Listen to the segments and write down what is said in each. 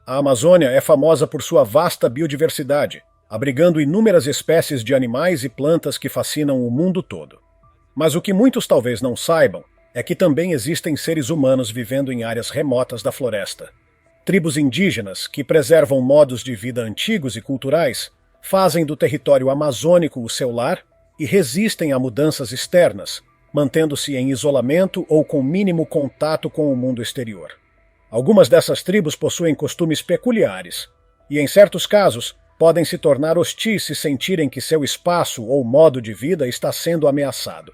A Amazônia é famosa por sua vasta biodiversidade, abrigando inúmeras espécies de animais e plantas que fascinam o mundo todo. Mas o que muitos talvez não saibam é que também existem seres humanos vivendo em áreas remotas da floresta. Tribos indígenas, que preservam modos de vida antigos e culturais, fazem do território amazônico o seu lar e resistem a mudanças externas, mantendo-se em isolamento ou com mínimo contato com o mundo exterior. Algumas dessas tribos possuem costumes peculiares e, em certos casos, podem se tornar hostis se sentirem que seu espaço ou modo de vida está sendo ameaçado.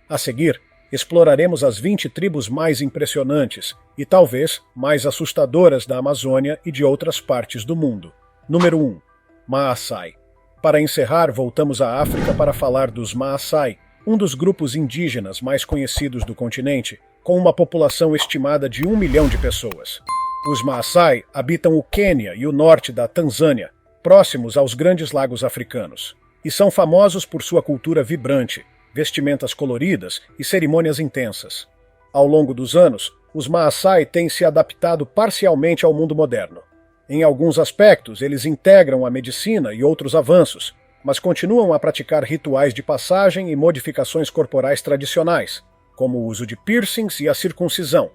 A seguir, exploraremos as 20 tribos mais impressionantes e talvez mais assustadoras da Amazônia e de outras partes do mundo. Número 1. Maasai. Para encerrar, voltamos à África para falar dos Maasai, um dos grupos indígenas mais conhecidos do continente, com uma população estimada de 1 milhão de pessoas. Os Maasai habitam o Quênia e o norte da Tanzânia, próximos aos grandes lagos africanos, e são famosos por sua cultura vibrante, vestimentas coloridas e cerimônias intensas. Ao longo dos anos, os Maasai têm se adaptado parcialmente ao mundo moderno. Em alguns aspectos, eles integram a medicina e outros avanços, mas continuam a praticar rituais de passagem e modificações corporais tradicionais, como o uso de piercings e a circuncisão,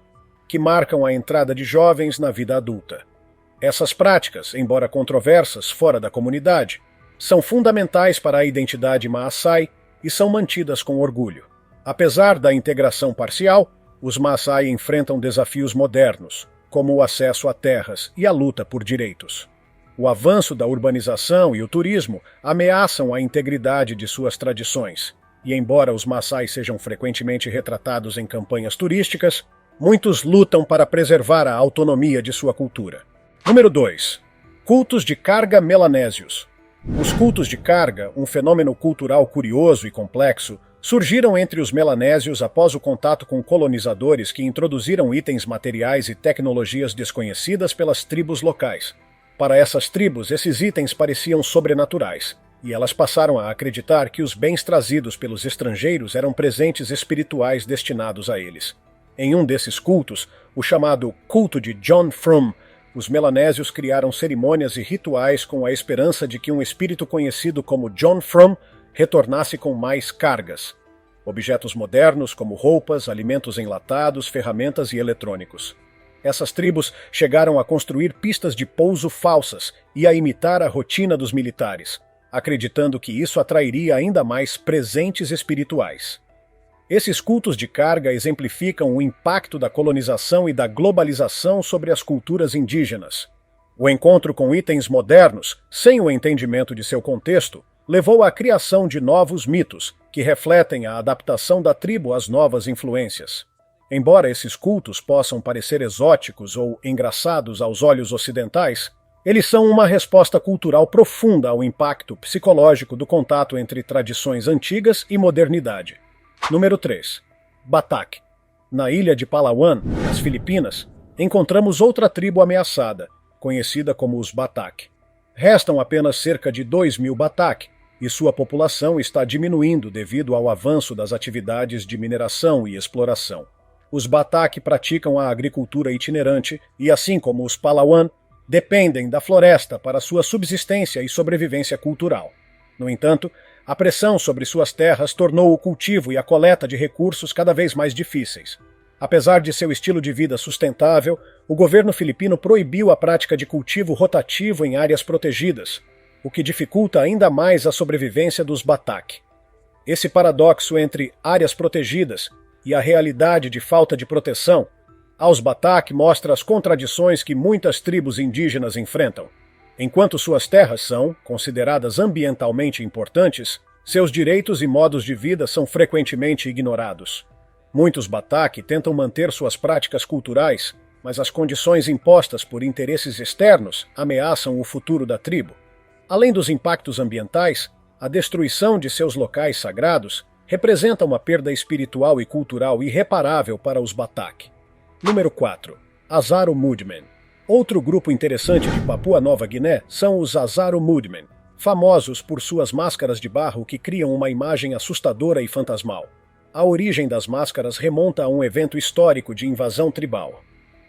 que marcam a entrada de jovens na vida adulta. Essas práticas, embora controversas fora da comunidade, são fundamentais para a identidade Maasai e são mantidas com orgulho. Apesar da integração parcial, os Maasai enfrentam desafios modernos, como o acesso a terras e a luta por direitos. O avanço da urbanização e o turismo ameaçam a integridade de suas tradições, e embora os Maasai sejam frequentemente retratados em campanhas turísticas, muitos lutam para preservar a autonomia de sua cultura. Número 2. Cultos de carga melanésios. Os cultos de carga, um fenômeno cultural curioso e complexo, surgiram entre os melanésios após o contato com colonizadores que introduziram itens materiais e tecnologias desconhecidas pelas tribos locais. Para essas tribos, esses itens pareciam sobrenaturais, e elas passaram a acreditar que os bens trazidos pelos estrangeiros eram presentes espirituais destinados a eles. Em um desses cultos, o chamado culto de John Frum, os melanésios criaram cerimônias e rituais com a esperança de que um espírito conhecido como John Frum retornasse com mais cargas. Objetos modernos como roupas, alimentos enlatados, ferramentas e eletrônicos. Essas tribos chegaram a construir pistas de pouso falsas e a imitar a rotina dos militares, acreditando que isso atrairia ainda mais presentes espirituais. Esses cultos de carga exemplificam o impacto da colonização e da globalização sobre as culturas indígenas. O encontro com itens modernos, sem o entendimento de seu contexto, levou à criação de novos mitos, que refletem a adaptação da tribo às novas influências. Embora esses cultos possam parecer exóticos ou engraçados aos olhos ocidentais, eles são uma resposta cultural profunda ao impacto psicológico do contato entre tradições antigas e modernidade. Número 3. Batak. Na ilha de Palawan, nas Filipinas, encontramos outra tribo ameaçada, conhecida como os Batak. Restam apenas cerca de 2.000 Batak, e sua população está diminuindo devido ao avanço das atividades de mineração e exploração. Os Batak praticam a agricultura itinerante e, assim como os Palawan, dependem da floresta para sua subsistência e sobrevivência cultural. No entanto, a pressão sobre suas terras tornou o cultivo e a coleta de recursos cada vez mais difíceis. Apesar de seu estilo de vida sustentável, o governo filipino proibiu a prática de cultivo rotativo em áreas protegidas, o que dificulta ainda mais a sobrevivência dos Batak. Esse paradoxo entre áreas protegidas e a realidade de falta de proteção aos Batak mostra as contradições que muitas tribos indígenas enfrentam. Enquanto suas terras são consideradas ambientalmente importantes, seus direitos e modos de vida são frequentemente ignorados. Muitos Batak tentam manter suas práticas culturais, mas as condições impostas por interesses externos ameaçam o futuro da tribo. Além dos impactos ambientais, a destruição de seus locais sagrados representa uma perda espiritual e cultural irreparável para os Batak. Número 4. Azaro Mudmen. Outro grupo interessante de Papua Nova Guiné são os Azaro Mudmen, famosos por suas máscaras de barro que criam uma imagem assustadora e fantasmal. A origem das máscaras remonta a um evento histórico de invasão tribal.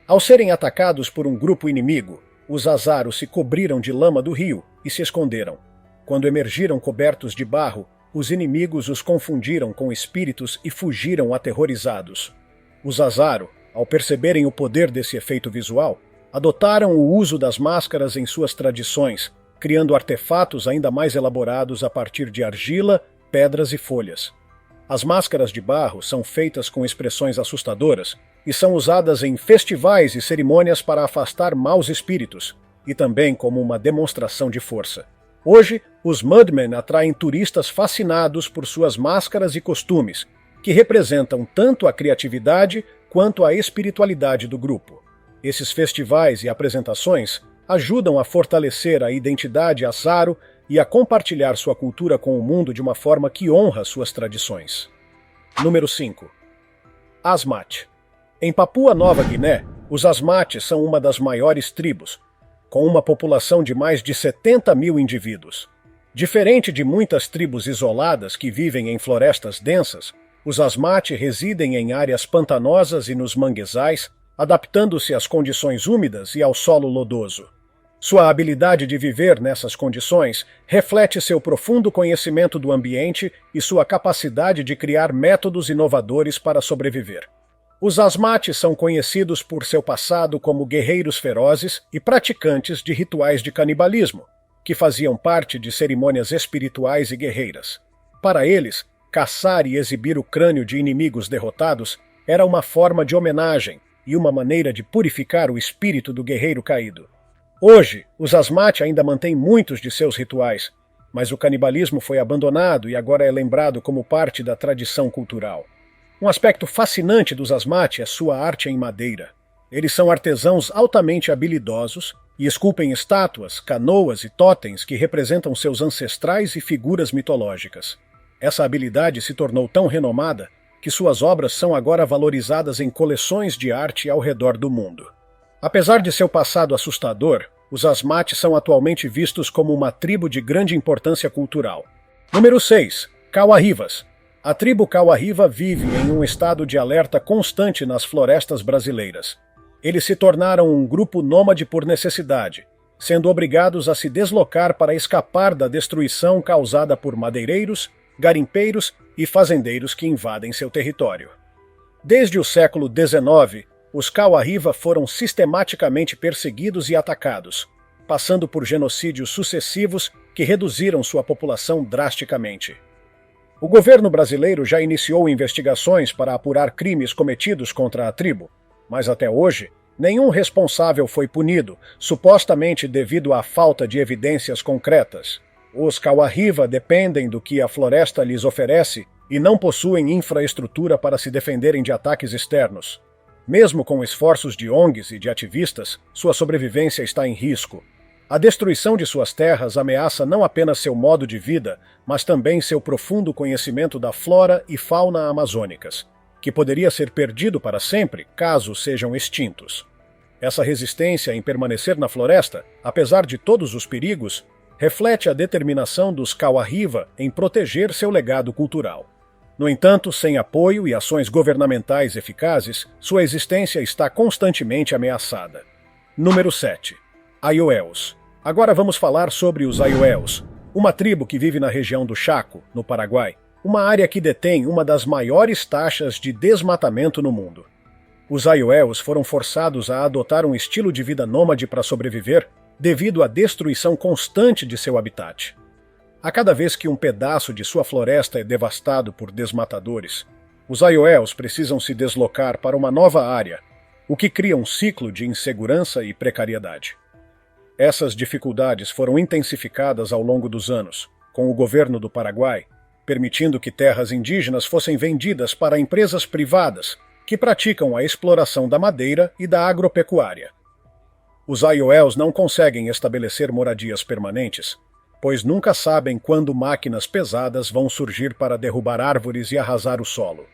Ao serem atacados por um grupo inimigo, Os Azaro se cobriram de lama do rio e se esconderam. Quando emergiram cobertos de barro, os inimigos os confundiram com espíritos e fugiram aterrorizados. Os Azaro, ao perceberem o poder desse efeito visual, adotaram o uso das máscaras em suas tradições, criando artefatos ainda mais elaborados a partir de argila, pedras e folhas. As máscaras de barro são feitas com expressões assustadoras e são usadas em festivais e cerimônias para afastar maus espíritos, e também como uma demonstração de força. Hoje, os Mudmen atraem turistas fascinados por suas máscaras e costumes, que representam tanto a criatividade quanto a espiritualidade do grupo. Esses festivais e apresentações ajudam a fortalecer a identidade Azaro e a compartilhar sua cultura com o mundo de uma forma que honra suas tradições. Número 5. Asmat. Em Papua Nova Guiné, os Asmat são uma das maiores tribos, com uma população de mais de 70 mil indivíduos. Diferente de muitas tribos isoladas que vivem em florestas densas, os Asmat residem em áreas pantanosas e nos manguezais, adaptando-se às condições úmidas e ao solo lodoso. Sua habilidade de viver nessas condições reflete seu profundo conhecimento do ambiente e sua capacidade de criar métodos inovadores para sobreviver. Os Asmat são conhecidos por seu passado como guerreiros ferozes e praticantes de rituais de canibalismo, que faziam parte de cerimônias espirituais e guerreiras. Para eles, caçar e exibir o crânio de inimigos derrotados era uma forma de homenagem e uma maneira de purificar o espírito do guerreiro caído. Hoje, os Asmat ainda mantêm muitos de seus rituais, mas o canibalismo foi abandonado e agora é lembrado como parte da tradição cultural. Um aspecto fascinante dos Asmat é sua arte em madeira. Eles são artesãos altamente habilidosos e esculpem estátuas, canoas e totens que representam seus ancestrais e figuras mitológicas. Essa habilidade se tornou tão renomada que suas obras são agora valorizadas em coleções de arte ao redor do mundo. Apesar de seu passado assustador, os Asmat são atualmente vistos como uma tribo de grande importância cultural. Número 6. Kawa-Rivas. A tribo Kawa-Riva vive em um estado de alerta constante nas florestas brasileiras. Eles se tornaram um grupo nômade por necessidade, sendo obrigados a se deslocar para escapar da destruição causada por madeireiros, garimpeiros e fazendeiros que invadem seu território. Desde o século XIX, os Kawa-Riva foram sistematicamente perseguidos e atacados, passando por genocídios sucessivos que reduziram sua população drasticamente. O governo brasileiro já iniciou investigações para apurar crimes cometidos contra a tribo, mas até hoje, nenhum responsável foi punido, supostamente devido à falta de evidências concretas. Os Kawa-Riva dependem do que a floresta lhes oferece e não possuem infraestrutura para se defenderem de ataques externos. Mesmo com esforços de ONGs e de ativistas, sua sobrevivência está em risco. A destruição de suas terras ameaça não apenas seu modo de vida, mas também seu profundo conhecimento da flora e fauna amazônicas, que poderia ser perdido para sempre caso sejam extintos. Essa resistência em permanecer na floresta, apesar de todos os perigos, reflete a determinação dos Kawa-Riva em proteger seu legado cultural. No entanto, sem apoio e ações governamentais eficazes, sua existência está constantemente ameaçada. Número 7. Ayoeus. Agora vamos falar sobre os Ayoeus, uma tribo que vive na região do Chaco, no Paraguai, uma área que detém uma das maiores taxas de desmatamento no mundo. Os Ayoeus foram forçados a adotar um estilo de vida nômade para sobreviver devido à destruição constante de seu habitat. A cada vez que um pedaço de sua floresta é devastado por desmatadores, os Ayoeus precisam se deslocar para uma nova área, o que cria um ciclo de insegurança e precariedade. Essas dificuldades foram intensificadas ao longo dos anos, com o governo do Paraguai, permitindo que terras indígenas fossem vendidas para empresas privadas que praticam a exploração da madeira e da agropecuária. Os Ayoeus não conseguem estabelecer moradias permanentes, pois nunca sabem quando máquinas pesadas vão surgir para derrubar árvores e arrasar o solo.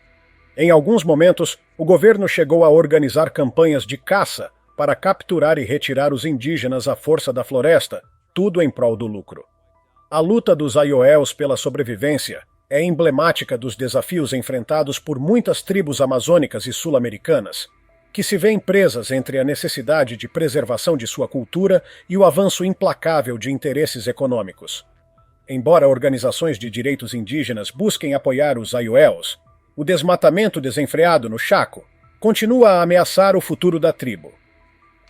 Em alguns momentos, o governo chegou a organizar campanhas de caça para capturar e retirar os indígenas à força da floresta, tudo em prol do lucro. A luta dos Ayoeus pela sobrevivência é emblemática dos desafios enfrentados por muitas tribos amazônicas e sul-americanas. que se vêem presas entre a necessidade de preservação de sua cultura e o avanço implacável de interesses econômicos. Embora organizações de direitos indígenas busquem apoiar os aiueus, o desmatamento desenfreado no Chaco continua a ameaçar o futuro da tribo.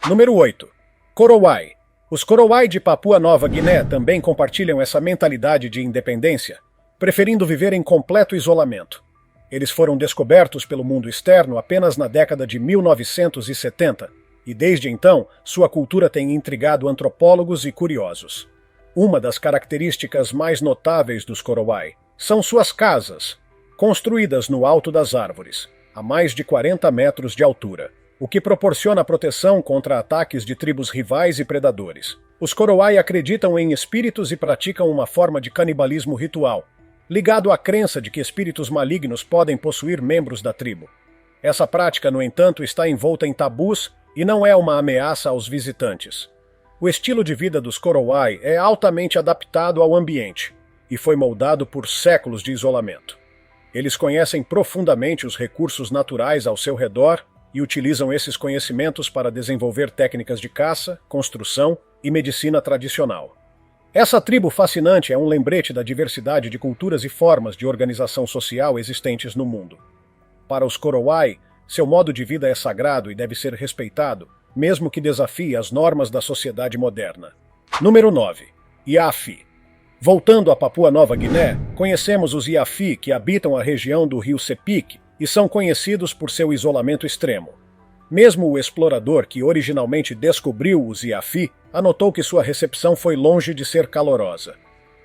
Número 8. Korowai. Os Korowai de Papua Nova Guiné também compartilham essa mentalidade de independência, preferindo viver em completo isolamento. Eles foram descobertos pelo mundo externo apenas na década de 1970, e desde então sua cultura tem intrigado antropólogos e curiosos. Uma das características mais notáveis dos Korowai são suas casas, construídas no alto das árvores, a mais de 40 metros de altura, o que proporciona proteção contra ataques de tribos rivais e predadores. Os Korowai acreditam em espíritos e praticam uma forma de canibalismo ritual, ligado à crença de que espíritos malignos podem possuir membros da tribo. Essa prática, no entanto, está envolta em tabus e não é uma ameaça aos visitantes. O estilo de vida dos Korowai é altamente adaptado ao ambiente e foi moldado por séculos de isolamento. Eles conhecem profundamente os recursos naturais ao seu redor e utilizam esses conhecimentos para desenvolver técnicas de caça, construção e medicina tradicional. Essa tribo fascinante é um lembrete da diversidade de culturas e formas de organização social existentes no mundo. Para os Korowai, seu modo de vida é sagrado e deve ser respeitado, mesmo que desafie as normas da sociedade moderna. Número 9. Iafi. Voltando a Papua Nova Guiné, conhecemos os Iafi que habitam a região do rio Sepik e são conhecidos por seu isolamento extremo. Mesmo o explorador que originalmente descobriu os Iafi anotou que sua recepção foi longe de ser calorosa.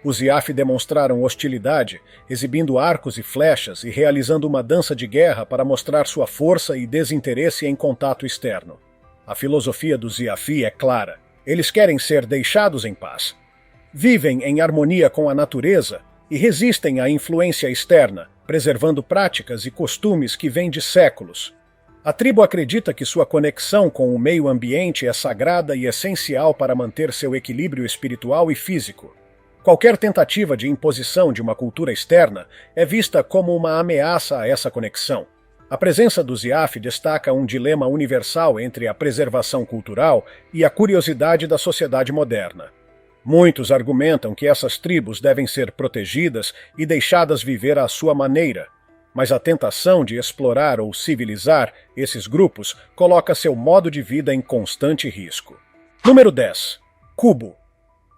Os Iafi demonstraram hostilidade, exibindo arcos e flechas e realizando uma dança de guerra para mostrar sua força e desinteresse em contato externo. A filosofia dos Iafi é clara. Eles querem ser deixados em paz. Vivem em harmonia com a natureza e resistem à influência externa, preservando práticas e costumes que vêm de séculos. A tribo acredita que sua conexão com o meio ambiente é sagrada e essencial para manter seu equilíbrio espiritual e físico. Qualquer tentativa de imposição de uma cultura externa é vista como uma ameaça a essa conexão. A presença dos Iafi destaca um dilema universal entre a preservação cultural e a curiosidade da sociedade moderna. Muitos argumentam que essas tribos devem ser protegidas e deixadas viver à sua maneira, mas a tentação de explorar ou civilizar esses grupos coloca seu modo de vida em constante risco. Número 10. Kubu.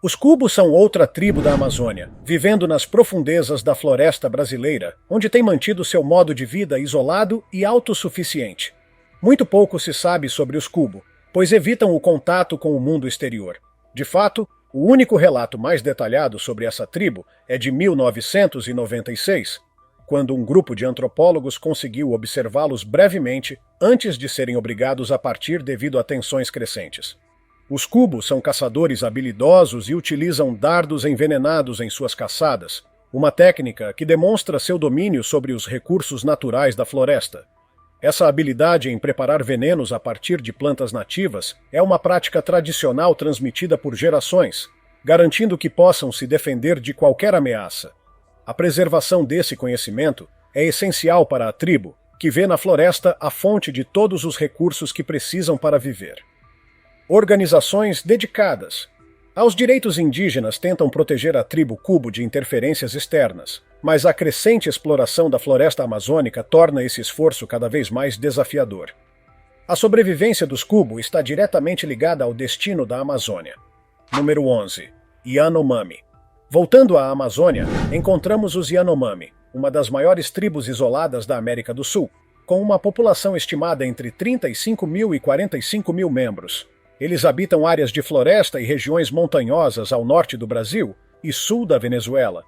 Os Kubu são outra tribo da Amazônia, vivendo nas profundezas da floresta brasileira, onde tem mantido seu modo de vida isolado e autossuficiente. Muito pouco se sabe sobre os Kubu, pois evitam o contato com o mundo exterior. De fato, o único relato mais detalhado sobre essa tribo é de 1996, quando um grupo de antropólogos conseguiu observá-los brevemente antes de serem obrigados a partir devido a tensões crescentes. Os Kubu são caçadores habilidosos e utilizam dardos envenenados em suas caçadas, uma técnica que demonstra seu domínio sobre os recursos naturais da floresta. Essa habilidade em preparar venenos a partir de plantas nativas é uma prática tradicional transmitida por gerações, garantindo que possam se defender de qualquer ameaça. A preservação desse conhecimento é essencial para a tribo, que vê na floresta a fonte de todos os recursos que precisam para viver. Organizações dedicadas aos direitos indígenas tentam proteger a tribo Kubu de interferências externas, mas a crescente exploração da floresta amazônica torna esse esforço cada vez mais desafiador. A sobrevivência dos Kubu está diretamente ligada ao destino da Amazônia. Número 11. Yanomami. Voltando à Amazônia, encontramos os Yanomami, uma das maiores tribos isoladas da América do Sul, com uma população estimada entre 35 mil e 45 mil membros. Eles habitam áreas de floresta e regiões montanhosas ao norte do Brasil e sul da Venezuela.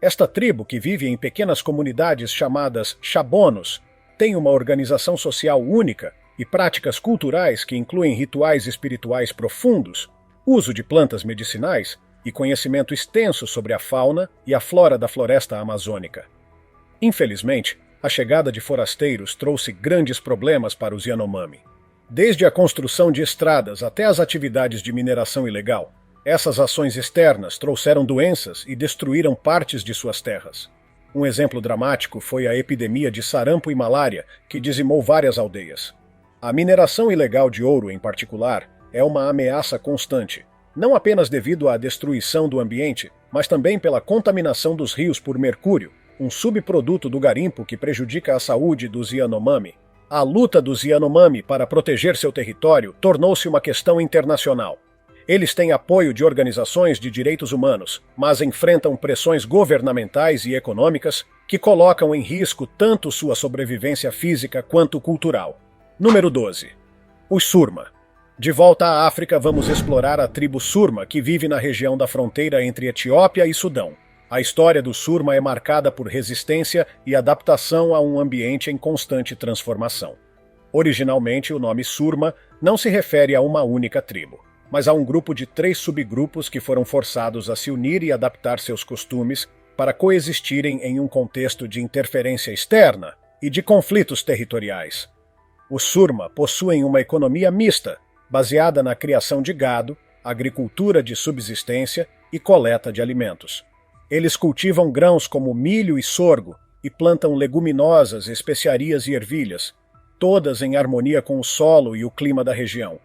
Esta tribo, que vive em pequenas comunidades chamadas chabonos, tem uma organização social única e práticas culturais que incluem rituais espirituais profundos, uso de plantas medicinais e conhecimento extenso sobre a fauna e a flora da floresta amazônica. Infelizmente, a chegada de forasteiros trouxe grandes problemas para os Yanomami. Desde a construção de estradas até as atividades de mineração ilegal, essas ações externas trouxeram doenças e destruíram partes de suas terras. Um exemplo dramático foi a epidemia de sarampo e malária, que dizimou várias aldeias. A mineração ilegal de ouro, em particular, é uma ameaça constante, não apenas devido à destruição do ambiente, mas também pela contaminação dos rios por mercúrio, um subproduto do garimpo que prejudica a saúde dos Yanomami. A luta dos Yanomami para proteger seu território tornou-se uma questão internacional. Eles têm apoio de organizações de direitos humanos, mas enfrentam pressões governamentais e econômicas que colocam em risco tanto sua sobrevivência física quanto cultural. Número 12. Os Surma. De volta à África, vamos explorar a tribo Surma, que vive na região da fronteira entre Etiópia e Sudão. A história do Surma é marcada por resistência e adaptação a um ambiente em constante transformação. Originalmente, o nome Surma não se refere a uma única tribo, mas a um grupo de 3 subgrupos que foram forçados a se unir e adaptar seus costumes para coexistirem em um contexto de interferência externa e de conflitos territoriais. Os Surma possuem uma economia mista, baseada na criação de gado, agricultura de subsistência e coleta de alimentos. Eles cultivam grãos como milho e sorgo e plantam leguminosas, especiarias e ervilhas, todas em harmonia com o solo e o clima da região.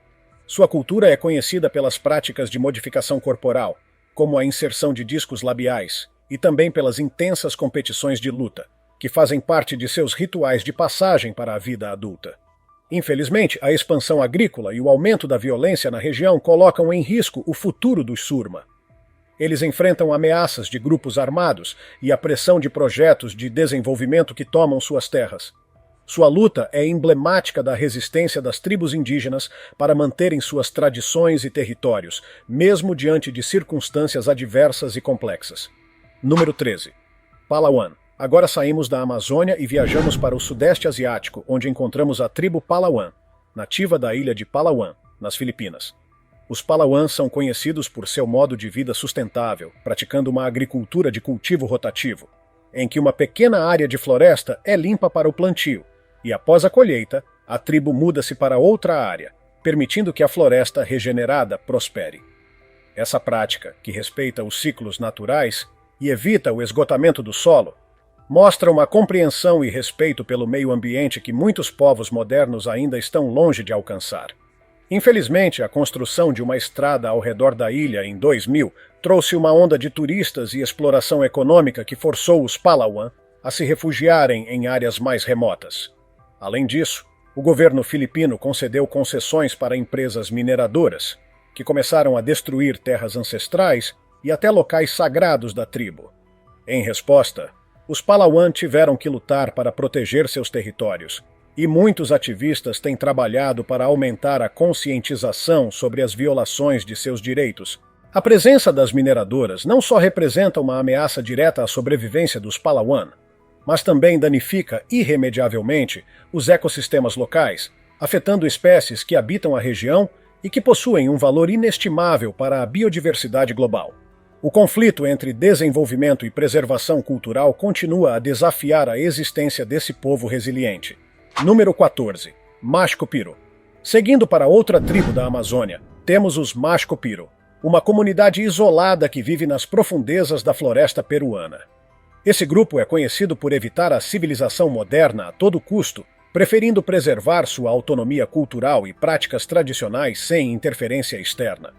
Sua cultura é conhecida pelas práticas de modificação corporal, como a inserção de discos labiais, e também pelas intensas competições de luta, que fazem parte de seus rituais de passagem para a vida adulta. Infelizmente, a expansão agrícola e o aumento da violência na região colocam em risco o futuro dos Surma. Eles enfrentam ameaças de grupos armados e a pressão de projetos de desenvolvimento que tomam suas terras. Sua luta é emblemática da resistência das tribos indígenas para manterem suas tradições e territórios, mesmo diante de circunstâncias adversas e complexas. Número 13. Palawan. Agora saímos da Amazônia e viajamos para o Sudeste Asiático, onde encontramos a tribo Palawan, nativa da ilha de Palawan, nas Filipinas. Os Palawan são conhecidos por seu modo de vida sustentável, praticando uma agricultura de cultivo rotativo, em que uma pequena área de floresta é limpa para o plantio, e após a colheita, a tribo muda-se para outra área, permitindo que a floresta regenerada prospere. Essa prática, que respeita os ciclos naturais e evita o esgotamento do solo, mostra uma compreensão e respeito pelo meio ambiente que muitos povos modernos ainda estão longe de alcançar. Infelizmente, a construção de uma estrada ao redor da ilha em 2000 trouxe uma onda de turistas e exploração econômica que forçou os Palawan a se refugiarem em áreas mais remotas. Além disso, o governo filipino concedeu concessões para empresas mineradoras, que começaram a destruir terras ancestrais e até locais sagrados da tribo. Em resposta, os Palawan tiveram que lutar para proteger seus territórios, e muitos ativistas têm trabalhado para aumentar a conscientização sobre as violações de seus direitos. A presença das mineradoras não só representa uma ameaça direta à sobrevivência dos Palawan, mas também danifica irremediavelmente os ecossistemas locais, afetando espécies que habitam a região e que possuem um valor inestimável para a biodiversidade global. O conflito entre desenvolvimento e preservação cultural continua a desafiar a existência desse povo resiliente. Número 14. Mashco-Piro. Seguindo para outra tribo da Amazônia, temos os Mashco-Piro, uma comunidade isolada que vive nas profundezas da floresta peruana. Esse grupo é conhecido por evitar a civilização moderna a todo custo, preferindo preservar sua autonomia cultural e práticas tradicionais sem interferência externa.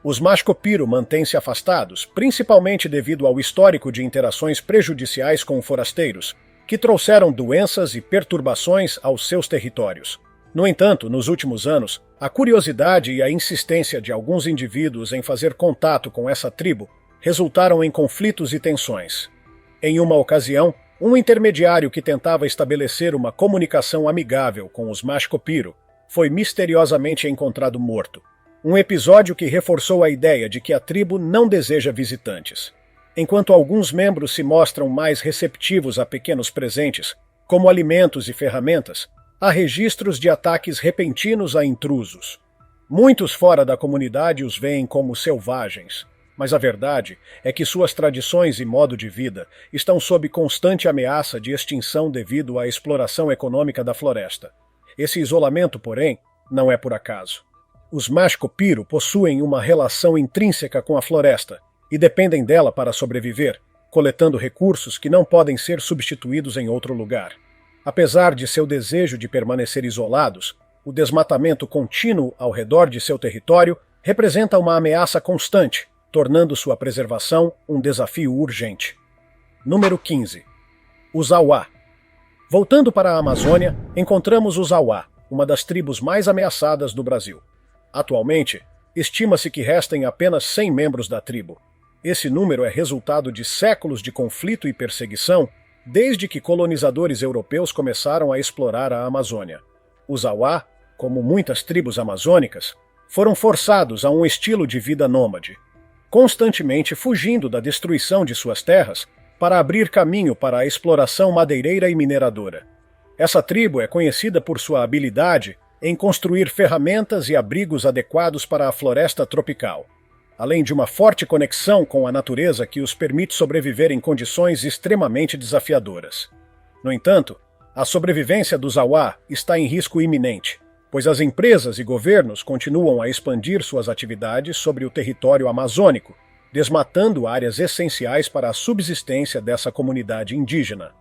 Os Mashco-Piro mantêm-se afastados, principalmente devido ao histórico de interações prejudiciais com forasteiros, que trouxeram doenças e perturbações aos seus territórios. No entanto, nos últimos anos, a curiosidade e a insistência de alguns indivíduos em fazer contato com essa tribo resultaram em conflitos e tensões. Em uma ocasião, um intermediário que tentava estabelecer uma comunicação amigável com os Mashco-Piro foi misteriosamente encontrado morto. Um episódio que reforçou a ideia de que a tribo não deseja visitantes. Enquanto alguns membros se mostram mais receptivos a pequenos presentes, como alimentos e ferramentas, há registros de ataques repentinos a intrusos. Muitos fora da comunidade os veem como selvagens, mas a verdade é que suas tradições e modo de vida estão sob constante ameaça de extinção devido à exploração econômica da floresta. Esse isolamento, porém, não é por acaso. Os Mashco-Piro possuem uma relação intrínseca com a floresta e dependem dela para sobreviver, coletando recursos que não podem ser substituídos em outro lugar. Apesar de seu desejo de permanecer isolados, o desmatamento contínuo ao redor de seu território representa uma ameaça constante, tornando sua preservação um desafio urgente. Número 15. Os Auá. Voltando para a Amazônia, encontramos os Auá, uma das tribos mais ameaçadas do Brasil. Atualmente, estima-se que restem apenas 100 membros da tribo. Esse número é resultado de séculos de conflito e perseguição, desde que colonizadores europeus começaram a explorar a Amazônia. Os Auá, como muitas tribos amazônicas, foram forçados a um estilo de vida nômade, constantemente fugindo da destruição de suas terras para abrir caminho para a exploração madeireira e mineradora. Essa tribo é conhecida por sua habilidade em construir ferramentas e abrigos adequados para a floresta tropical, além de uma forte conexão com a natureza que os permite sobreviver em condições extremamente desafiadoras. No entanto, a sobrevivência dos Auá está em risco iminente, pois as empresas e governos continuam a expandir suas atividades sobre o território amazônico, desmatando áreas essenciais para a subsistência dessa comunidade indígena.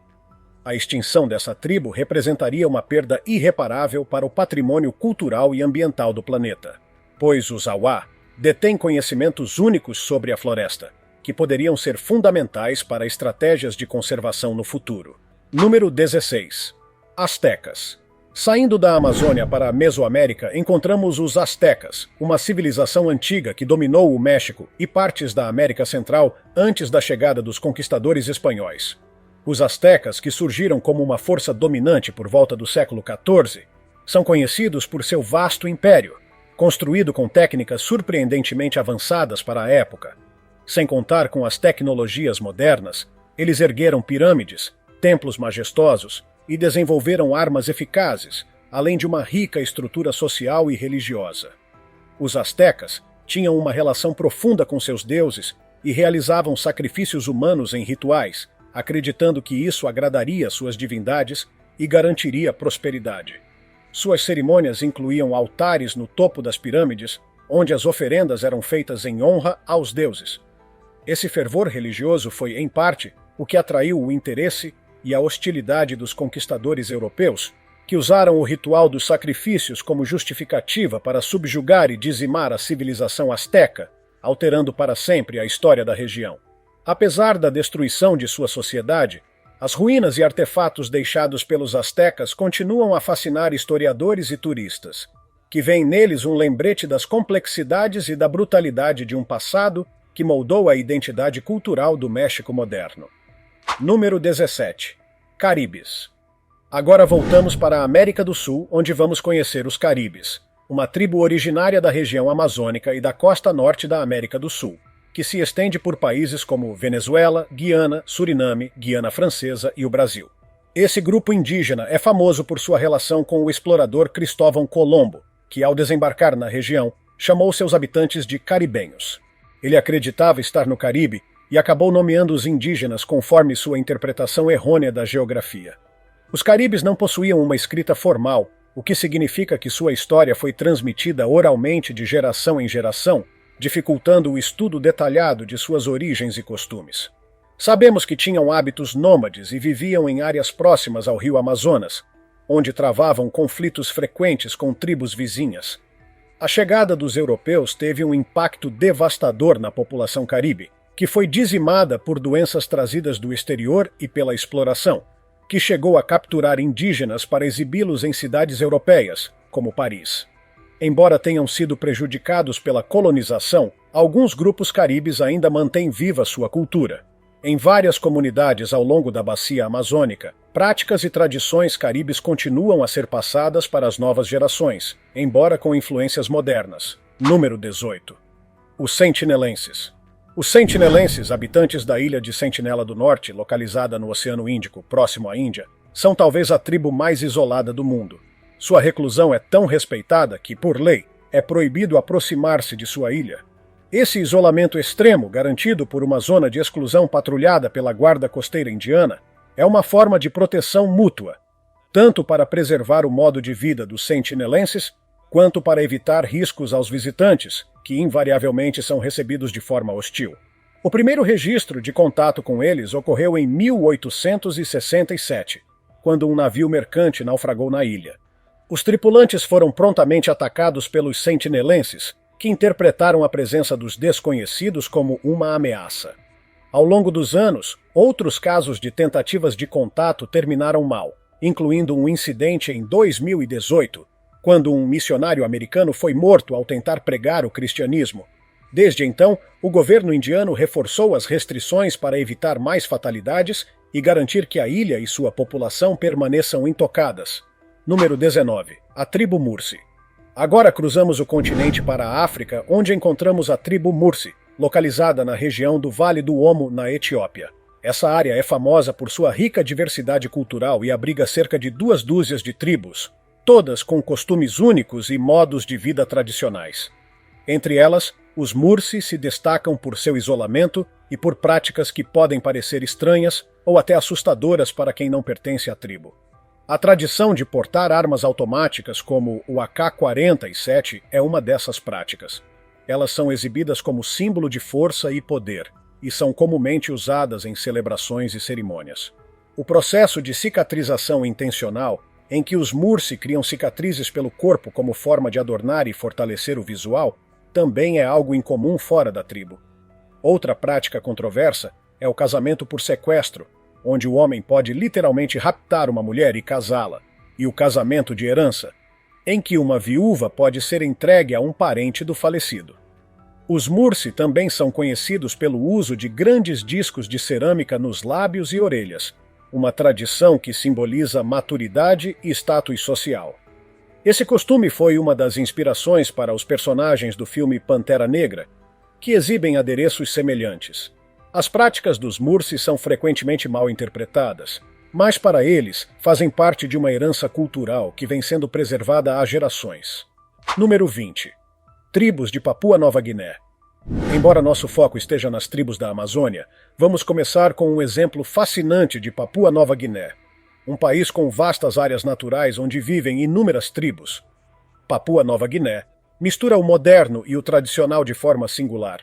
A extinção dessa tribo representaria uma perda irreparável para o patrimônio cultural e ambiental do planeta, pois os Auá detêm conhecimentos únicos sobre a floresta, que poderiam ser fundamentais para estratégias de conservação no futuro. Número 16. Astecas. Saindo da Amazônia para a Mesoamérica, encontramos os Astecas, uma civilização antiga que dominou o México e partes da América Central antes da chegada dos conquistadores espanhóis. Os Astecas, que surgiram como uma força dominante por volta do século XIV, são conhecidos por seu vasto império, construído com técnicas surpreendentemente avançadas para a época. Sem contar com as tecnologias modernas, eles ergueram pirâmides, templos majestosos e desenvolveram armas eficazes, além de uma rica estrutura social e religiosa. Os astecas tinham uma relação profunda com seus deuses e realizavam sacrifícios humanos em rituais, acreditando que isso agradaria suas divindades e garantiria prosperidade. Suas cerimônias incluíam altares no topo das pirâmides, onde as oferendas eram feitas em honra aos deuses. Esse fervor religioso foi, em parte, o que atraiu o interesse e a hostilidade dos conquistadores europeus, que usaram o ritual dos sacrifícios como justificativa para subjugar e dizimar a civilização asteca, alterando para sempre a história da região. Apesar da destruição de sua sociedade, as ruínas e artefatos deixados pelos astecas continuam a fascinar historiadores e turistas, que veem neles um lembrete das complexidades e da brutalidade de um passado que moldou a identidade cultural do México moderno. Número 17. Caribes. Agora voltamos para a América do Sul, onde vamos conhecer os Caribes, uma tribo originária da região amazônica e da costa norte da América do Sul, que se estende por países como Venezuela, Guiana, Suriname, Guiana Francesa e o Brasil. Esse grupo indígena é famoso por sua relação com o explorador Cristóvão Colombo, que, ao desembarcar na região, chamou seus habitantes de caribenhos. Ele acreditava estar no Caribe e acabou nomeando os indígenas conforme sua interpretação errônea da geografia. Os caribes não possuíam uma escrita formal, o que significa que sua história foi transmitida oralmente de geração em geração, dificultando o estudo detalhado de suas origens e costumes. Sabemos que tinham hábitos nômades e viviam em áreas próximas ao rio Amazonas, onde travavam conflitos frequentes com tribos vizinhas. A chegada dos europeus teve um impacto devastador na população caribe, que foi dizimada por doenças trazidas do exterior e pela exploração, que chegou a capturar indígenas para exibi-los em cidades europeias, como Paris. Embora tenham sido prejudicados pela colonização, alguns grupos caribes ainda mantêm viva sua cultura. Em várias comunidades ao longo da bacia amazônica, práticas e tradições caribes continuam a ser passadas para as novas gerações, embora com influências modernas. Número 18. Os Sentinelenses. Os Sentinelenses, habitantes da ilha de Sentinela do Norte, localizada no Oceano Índico, próximo à Índia, são talvez a tribo mais isolada do mundo. Sua reclusão é tão respeitada que, por lei, é proibido aproximar-se de sua ilha. Esse isolamento extremo, garantido por uma zona de exclusão patrulhada pela Guarda Costeira Indiana, é uma forma de proteção mútua, tanto para preservar o modo de vida dos sentinelenses, quanto para evitar riscos aos visitantes, que invariavelmente são recebidos de forma hostil. O primeiro registro de contato com eles ocorreu em 1867, quando um navio mercante naufragou na ilha. Os tripulantes foram prontamente atacados pelos sentinelenses, que interpretaram a presença dos desconhecidos como uma ameaça. Ao longo dos anos, outros casos de tentativas de contato terminaram mal, incluindo um incidente em 2018, quando um missionário americano foi morto ao tentar pregar o cristianismo. Desde então, o governo indiano reforçou as restrições para evitar mais fatalidades e garantir que a ilha e sua população permaneçam intocadas. Número 19. A tribo Mursi. Agora cruzamos o continente para a África, onde encontramos a tribo Mursi, localizada na região do Vale do Omo, na Etiópia. Essa área é famosa por sua rica diversidade cultural e abriga cerca de 2 dúzias de tribos, todas com costumes únicos e modos de vida tradicionais. Entre elas, os Mursi se destacam por seu isolamento e por práticas que podem parecer estranhas ou até assustadoras para quem não pertence à tribo. A tradição de portar armas automáticas como o AK-47 é uma dessas práticas. Elas são exibidas como símbolo de força e poder, e são comumente usadas em celebrações e cerimônias. O processo de cicatrização intencional, em que os Mursi criam cicatrizes pelo corpo como forma de adornar e fortalecer o visual, também é algo incomum fora da tribo. Outra prática controversa é o casamento por sequestro, onde o homem pode literalmente raptar uma mulher e casá-la, e o casamento de herança, em que uma viúva pode ser entregue a um parente do falecido. Os Mursi também são conhecidos pelo uso de grandes discos de cerâmica nos lábios e orelhas, uma tradição que simboliza maturidade e status social. Esse costume foi uma das inspirações para os personagens do filme Pantera Negra, que exibem adereços semelhantes. As práticas dos Mursi são frequentemente mal interpretadas, mas para eles fazem parte de uma herança cultural que vem sendo preservada há gerações. Número 20. Tribos de Papua Nova Guiné. Embora nosso foco esteja nas tribos da Amazônia, vamos começar com um exemplo fascinante de Papua Nova Guiné, um país com vastas áreas naturais onde vivem inúmeras tribos. Papua Nova Guiné mistura o moderno e o tradicional de forma singular.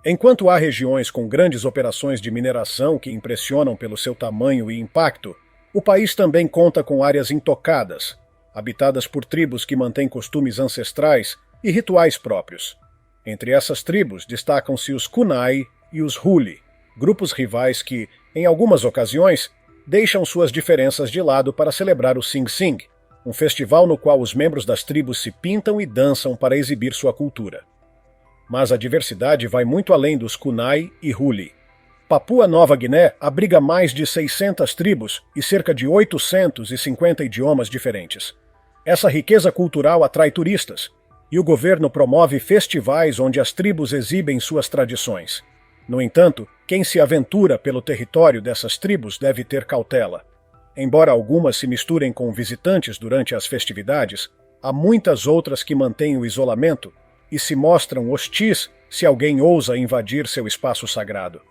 Enquanto há regiões com grandes operações de mineração que impressionam pelo seu tamanho e impacto, o país também conta com áreas intocadas, habitadas por tribos que mantêm costumes ancestrais e rituais próprios. Entre essas tribos destacam-se os Kunai e os Huli, grupos rivais que, em algumas ocasiões, deixam suas diferenças de lado para celebrar o Sing Sing, um festival no qual os membros das tribos se pintam e dançam para exibir sua cultura. Mas a diversidade vai muito além dos Kunai e Huli. Papua Nova Guiné abriga mais de 600 tribos e cerca de 850 idiomas diferentes. Essa riqueza cultural atrai turistas, e o governo promove festivais onde as tribos exibem suas tradições. No entanto, quem se aventura pelo território dessas tribos deve ter cautela. Embora algumas se misturem com visitantes durante as festividades, há muitas outras que mantêm o isolamento e se mostram hostis se alguém ousa invadir seu espaço sagrado.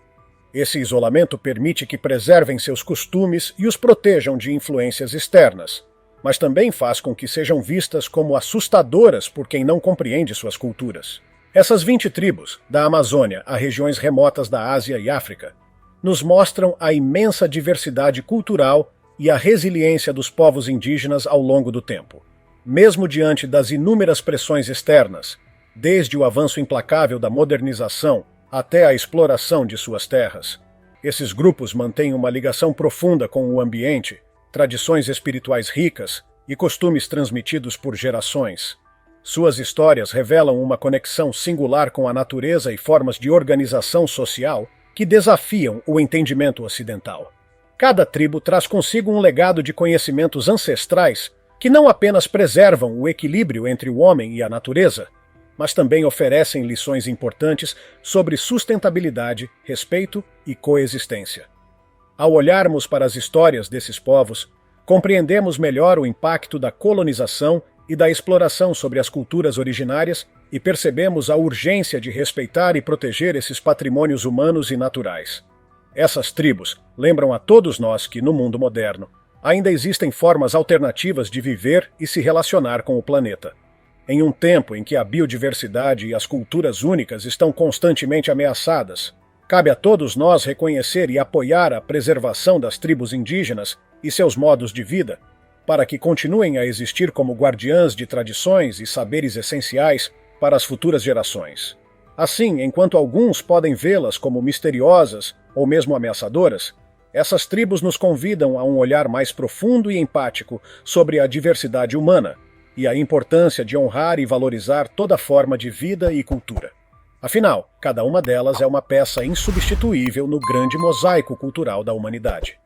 Esse isolamento permite que preservem seus costumes e os protejam de influências externas, mas também faz com que sejam vistas como assustadoras por quem não compreende suas culturas. Essas 20 tribos, da Amazônia a regiões remotas da Ásia e África, nos mostram a imensa diversidade cultural e a resiliência dos povos indígenas ao longo do tempo. Mesmo diante das inúmeras pressões externas, desde o avanço implacável da modernização até a exploração de suas terras, esses grupos mantêm uma ligação profunda com o ambiente, tradições espirituais ricas e costumes transmitidos por gerações. Suas histórias revelam uma conexão singular com a natureza e formas de organização social que desafiam o entendimento ocidental. Cada tribo traz consigo um legado de conhecimentos ancestrais que não apenas preservam o equilíbrio entre o homem e a natureza, mas também oferecem lições importantes sobre sustentabilidade, respeito e coexistência. Ao olharmos para as histórias desses povos, compreendemos melhor o impacto da colonização e da exploração sobre as culturas originárias e percebemos a urgência de respeitar e proteger esses patrimônios humanos e naturais. Essas tribos lembram a todos nós que, no mundo moderno, ainda existem formas alternativas de viver e se relacionar com o planeta. Em um tempo em que a biodiversidade e as culturas únicas estão constantemente ameaçadas, cabe a todos nós reconhecer e apoiar a preservação das tribos indígenas e seus modos de vida, para que continuem a existir como guardiãs de tradições e saberes essenciais para as futuras gerações. Assim, enquanto alguns podem vê-las como misteriosas ou mesmo ameaçadoras, essas tribos nos convidam a um olhar mais profundo e empático sobre a diversidade humana e a importância de honrar e valorizar toda forma de vida e cultura. Afinal, cada uma delas é uma peça insubstituível no grande mosaico cultural da humanidade.